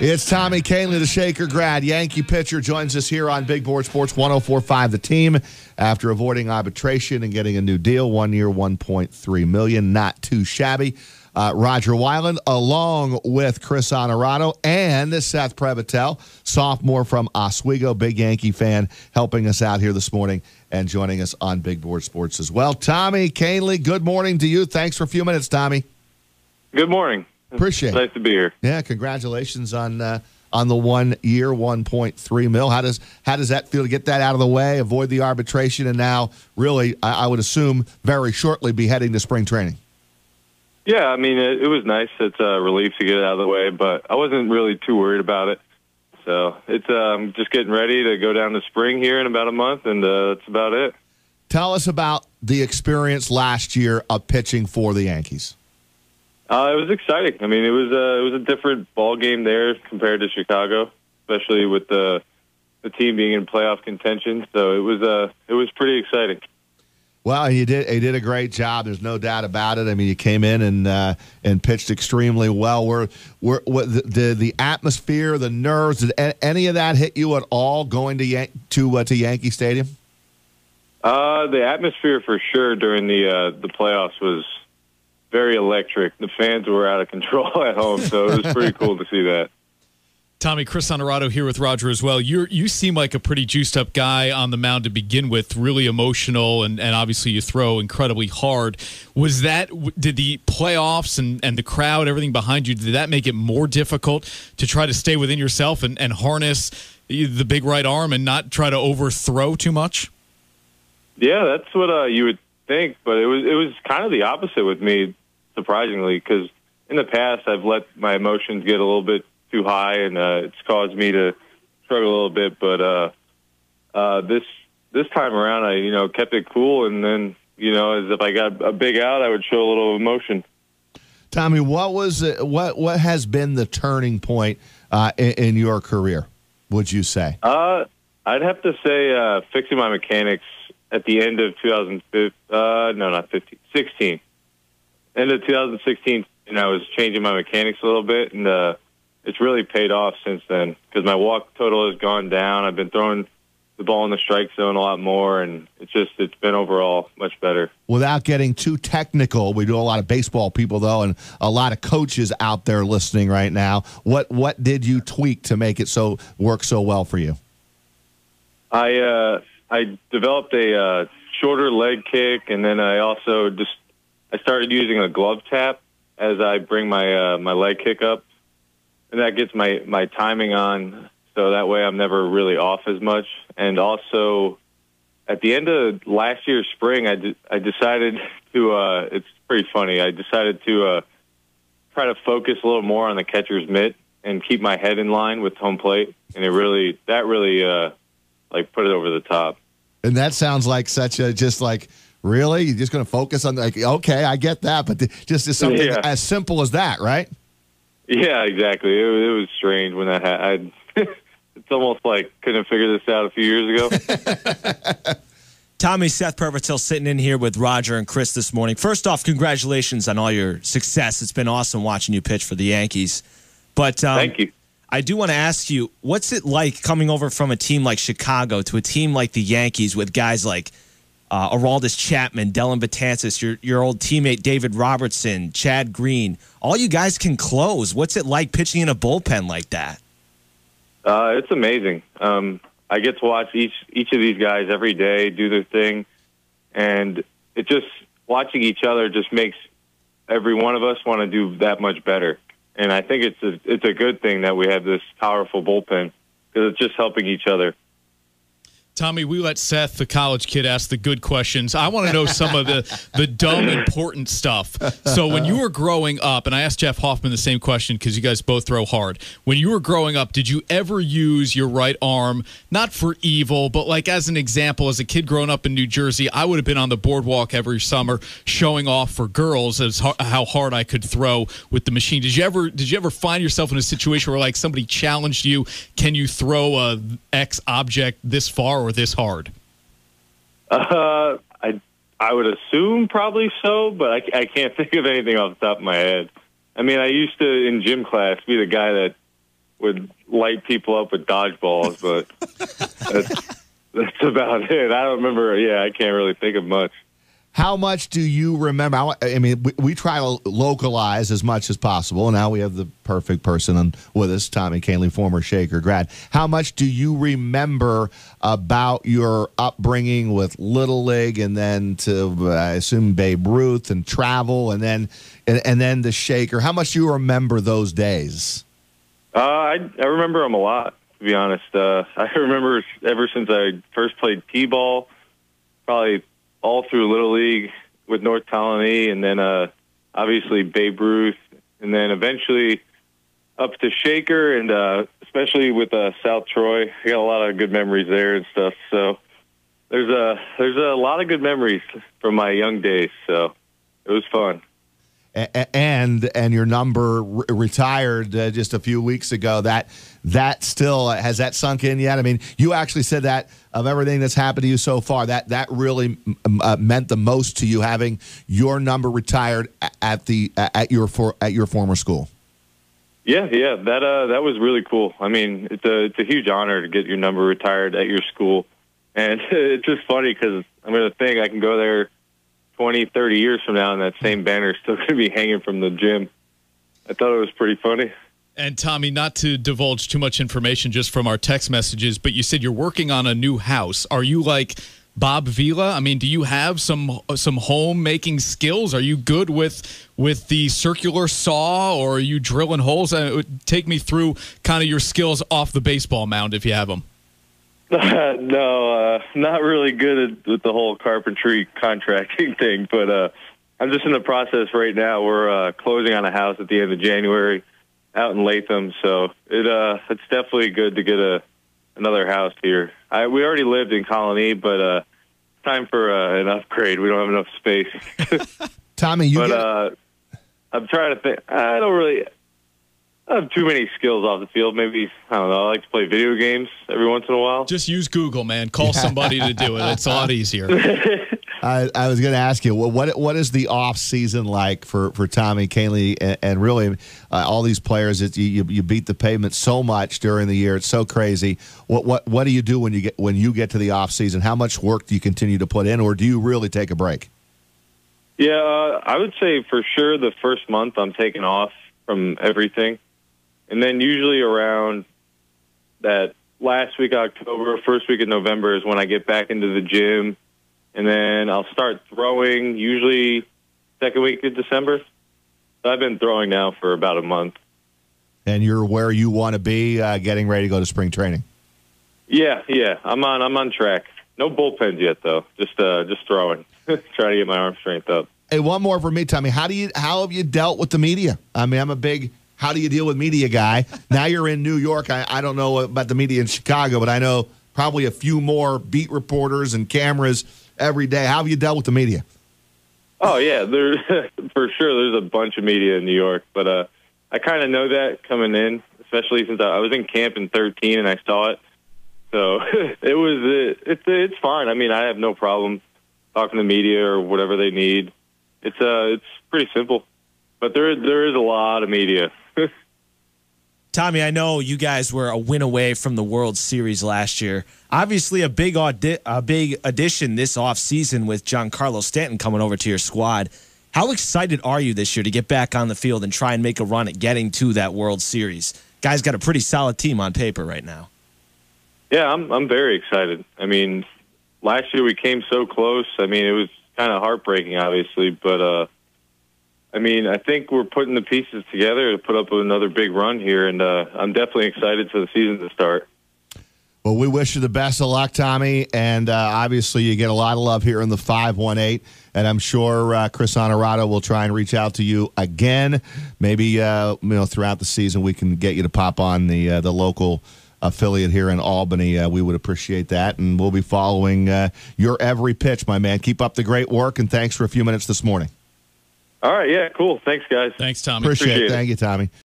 It's Tommy Kahnle, the Shaker Grad. Yankee pitcher joins us here on Big Board Sports 104.5 The Team after avoiding arbitration and getting a new deal, 1 year, $1.3 million. Not too shabby. Roger Weiland, along with Chris Honorado and Seth Previtel, sophomore from Oswego, big Yankee fan, helping us out here this morning and joining us on Big Board Sports as well. Tommy Kahnle, good morning to you. Thanks for a few minutes, Tommy. Good morning. Appreciate it. Nice to be here. Yeah, congratulations on the 1 year, $1.3 million. How does that feel to get that out of the way, avoid the arbitration, and now really, I would assume, very shortly be heading to spring training? Yeah, I mean, it was nice. It's a relief to get it out of the way, but I wasn't really too worried about it. So it's just getting ready to go down to spring here in about a month, and that's about it. Tell us about the experience last year of pitching for the Yankees. It was exciting. I mean, it was a different ball game there compared to Chicago, especially with the team being in playoff contention. So it was pretty exciting. Well, you did a great job. There's no doubt about it. I mean, you came in and pitched extremely well. Did the atmosphere, the nerves, did any of that hit you at all going to Yankee Stadium? The atmosphere for sure during the playoffs was very electric. The fans were out of control at home, so it was pretty cool to see that. Tommy, Chris Honorado here with Roger as well. You seem like a pretty juiced-up guy on the mound to begin with, really emotional, and obviously you throw incredibly hard. Did the playoffs and the crowd, everything behind you, did that make it more difficult to try to stay within yourself and harness the big right arm and not try to overthrow too much? Yeah, that's what you would think, but it was kind of the opposite with me, surprisingly, because in the past I've let my emotions get a little bit too high, and it's caused me to struggle a little bit. But this time around, I kept it cool, and then as if I got a big out, I would show a little emotion. Tommy, what has been the turning point in your career? Would you say? I'd have to say fixing my mechanics at the end of 2016. End of 2016, I was changing my mechanics a little bit, and it's really paid off since then because my walk total has gone down. I've been throwing the ball in the strike zone a lot more, and it's been overall much better. Without getting too technical, we do a lot of baseball people, though, and a lot of coaches out there listening right now. What did you tweak to make it work so well for you? I developed a shorter leg kick, and then I also I started using a glove tap as I bring my my leg kick up. And that gets my timing on, so that way I'm never really off as much. And also, at the end of last year's spring, I decided to, it's pretty funny, I decided to try to focus a little more on the catcher's mitt and keep my head in line with home plate. And that really put it over the top. And that sounds like really? You're just going to focus on, okay, I get that, but just something as simple as that, right? Yeah, exactly. It was strange when that happened. It's almost like couldn't figure this out a few years ago. Tommy, Seth Previtel sitting in here with Roger and Chris this morning. First off, congratulations on all your success. It's been awesome watching you pitch for the Yankees. But thank you. I do want to ask you, what's it like coming over from a team like Chicago to a team like the Yankees with guys like Aroldis Chapman, Dellin Betances, your old teammate David Robertson, Chad Green? All you guys can close. What's it like pitching in a bullpen like that? It's amazing. I get to watch each of these guys every day do their thing, and watching each other just makes every one of us want to do that much better. And I think it's a good thing that we have this powerful bullpen because it's just helping each other. Tommy, we let Seth, the college kid, ask the good questions. I want to know some of the dumb, important stuff. So when you were growing up, and I asked Jeff Hoffman the same question because you guys both throw hard. When you were growing up, did you ever use your right arm, not for evil, but like as an example, as a kid growing up in New Jersey, I would have been on the boardwalk every summer showing off for girls as how hard I could throw with the machine. Did you ever find yourself in a situation where like somebody challenged you, can you throw a X object this far or this hard? I would assume probably so, but I can't think of anything off the top of my head. I mean, I used to, in gym class, be the guy that would light people up with dodgeballs, but that's about it. I don't remember. Yeah, I can't really think of much. How much do you remember? I mean, we try to localize as much as possible, and now we have the perfect person with us, Tommy Kahnle, former Shaker grad. How much do you remember about your upbringing with Little League, and then to I assume Babe Ruth and travel, and then the Shaker? How much do you remember those days? I remember them a lot, to be honest. I remember ever since I first played T-ball, probably all through Little League with North Colony, and then obviously Babe Ruth, and then eventually up to Shaker, and especially with South Troy. I got a lot of good memories there and stuff. So there's a lot of good memories from my young days. So it was fun. And your number retired just a few weeks ago. That still has that sunk in yet? I mean, you actually said that of everything that's happened to you so far, that really meant the most to you, having your number retired at your former school. Yeah, that was really cool. I mean, it's a huge honor to get your number retired at your school, and it's just funny because I'm going to think I can go there 20, 30 years from now, and that same banner is still going to be hanging from the gym. I thought it was pretty funny. And Tommy, not to divulge too much information just from our text messages, but you said you're working on a new house. Are you like Bob Vila? I mean, do you have some homemaking skills? Are you good with the circular saw, or are you drilling holes? Take me through kind of your skills off the baseball mound if you have them. No, not really good with the whole carpentry contracting thing, but I'm just in the process right now. We're closing on a house at the end of January out in Latham, so it's definitely good to get another house here. We already lived in Colony, but it's time for an upgrade. We don't have enough space. Tommy, I'm trying to think. I don't have too many skills off the field. Maybe, I don't know, I like to play video games every once in a while. Just use Google, man. Call somebody to do it. It's a lot easier. I was going to ask you, what is the off season like for Tommy Kahnle and really all these players? You beat the pavement so much during the year; it's so crazy. What do you do when you get to the off season? How much work do you continue to put in, or do you really take a break? Yeah, I would say for sure the first month I'm taking off from everything, and then usually around that last week of October, first week of November is when I get back into the gym. And then I'll start throwing usually second week of December. So I've been throwing now for about a month. And you're where you want to be, getting ready to go to spring training. Yeah. I'm on track. No bullpens yet though. Just throwing. Trying to get my arm strength up. Hey, one more for me, Tommy. How have you dealt with the media? I mean, I'm a big how do you deal with media guy. Now you're in New York. I don't know about the media in Chicago, but I know probably a few more beat reporters and cameras every day. How have you dealt with the media? Oh, yeah, for sure there's a bunch of media in New York, but I kind of know that coming in, especially since I was in camp in 2013 and I saw it. So it's fine. I mean, I have no problem talking to media or whatever they need. It's pretty simple, but there is a lot of media. Tommy, I know you guys were a win away from the World Series last year. Obviously, a big addition this offseason with Giancarlo Stanton coming over to your squad. How excited are you this year to get back on the field and try and make a run at getting to that World Series? Guys got a pretty solid team on paper right now. Yeah, I'm very excited. I mean, last year we came so close. I mean, it was kind of heartbreaking, obviously, but I mean, I think we're putting the pieces together to put up another big run here, and I'm definitely excited for the season to start. Well, we wish you the best of luck, Tommy, and obviously you get a lot of love here in the 518, and I'm sure Chris Honorado will try and reach out to you again. Maybe throughout the season we can get you to pop on the local affiliate here in Albany. We would appreciate that, and we'll be following your every pitch, my man. Keep up the great work, and thanks for a few minutes this morning. All right, yeah, cool. Thanks, guys. Thanks, Tommy. Appreciate it. Thank you, Tommy.